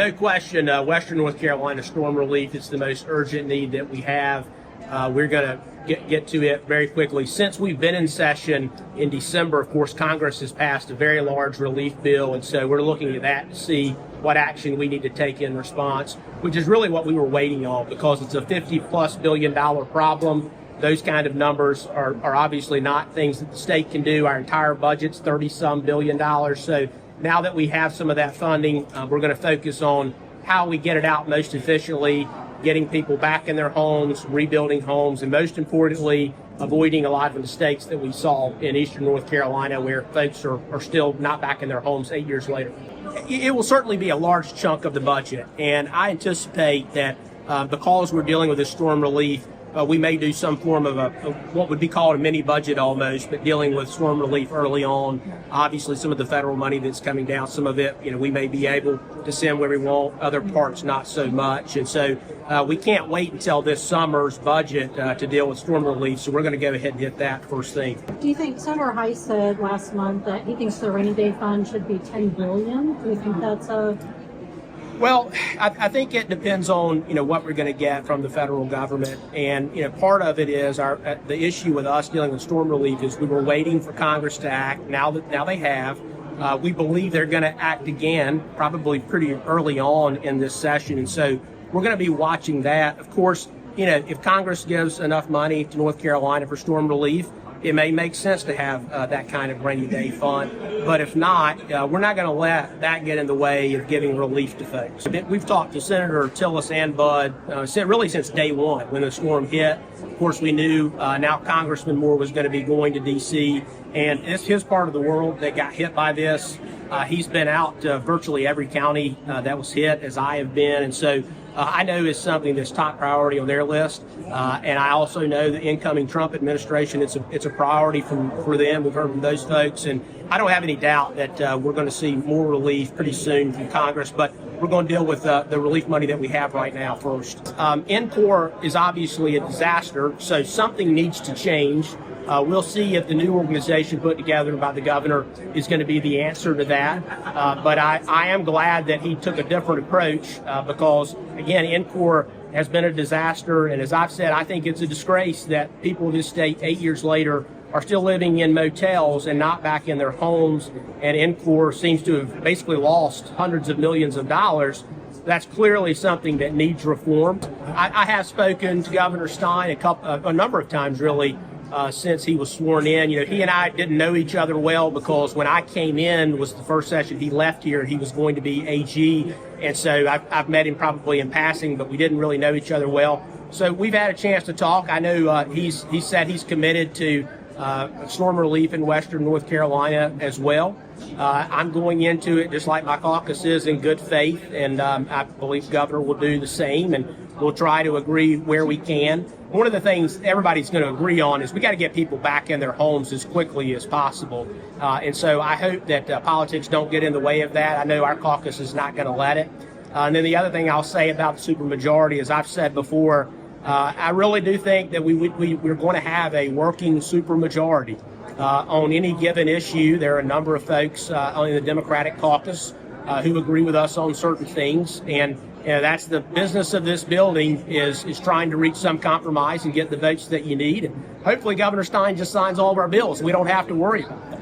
No question, Western North Carolina storm relief is the most urgent need that we have. We're going to get to it very quickly. Since we've been in session in December, of course, Congress has passed a very large relief bill, and so we're looking at that to see what action we need to take in response, which is really what we were waiting on, because it's a $50+ billion problem. Those kind of numbers are obviously not things that the state can do. Our entire budget's $30-some billion. So now that we have some of that funding, we're going to focus on how we get it out most efficiently, getting people back in their homes, rebuilding homes, and most importantly, avoiding a lot of the mistakes that we saw in Eastern North Carolina, where folks are still not back in their homes 8 years later. It will certainly be a large chunk of the budget, and I anticipate that because we're dealing with this storm relief, we may do some form of what would be called a mini budget almost, but dealing with storm relief early on. Obviously, some of the federal money that's coming down, some of it, we may be able to send where we want, other parts not so much. And so we can't wait until this summer's budget to deal with storm relief. So we're going to go ahead and hit that first thing. Do you think Senator Heiss said last month that he thinks the rainy day fund should be $10 billion? Do you think that's a... Well, I think it depends on, what we're going to get from the federal government. And, part of it is the issue with us dealing with storm relief is we were waiting for Congress to act. Now they have. We believe they're going to act again, probably pretty early on in this session. And so we're going to be watching that. Of course, if Congress gives enough money to North Carolina for storm relief, it may make sense to have that kind of rainy day fund. But if not, we're not going to let that get in the way of giving relief to folks. We've talked to Senator Tillis and Bud really since day one when the storm hit. Of course, we knew now Congressman Moore was going to be going to D.C., and it's his part of the world that got hit by this. He's been out to virtually every county that was hit, as I have been, and so I know it's something that's top priority on their list, and I also know the incoming Trump administration, it's a priority for them. We've heard from those folks, and I don't have any doubt that we're going to see more relief pretty soon from Congress, but we're going to deal with the relief money that we have right now first. NCORP is obviously a disaster, so something needs to change. We'll see if the new organization put together by the governor is going to be the answer to that. But I am glad that he took a different approach because, again, NCORP has been a disaster. And as I've said, I think it's a disgrace that people in this state 8 years later are still living in motels and not back in their homes. And NCORP seems to have basically lost hundreds of millions of dollars. That's clearly something that needs reform. I have spoken to Governor Stein a number of times, really, since he was sworn in. He and I didn't know each other well because when I came in was the first session he left here and he was going to be AG. And so I've met him probably in passing, but we didn't really know each other well. So we've had a chance to talk. I know he said he's committed to storm relief in Western North Carolina as well. I'm going into it just like my caucus is in good faith, and I believe the governor will do the same, and we'll try to agree where we can. One of the things everybody's going to agree on is we got to get people back in their homes as quickly as possible. And so I hope that politics don't get in the way of that. I know our caucus is not going to let it. And then the other thing I'll say about the supermajority, as I've said before, I really do think that we're going to have a working supermajority on any given issue. There are a number of folks in the Democratic caucus who agree with us on certain things, and that's the business of this building is trying to reach some compromise and get the votes that you need. And hopefully Governor Stein just signs all of our bills. We don't have to worry about that.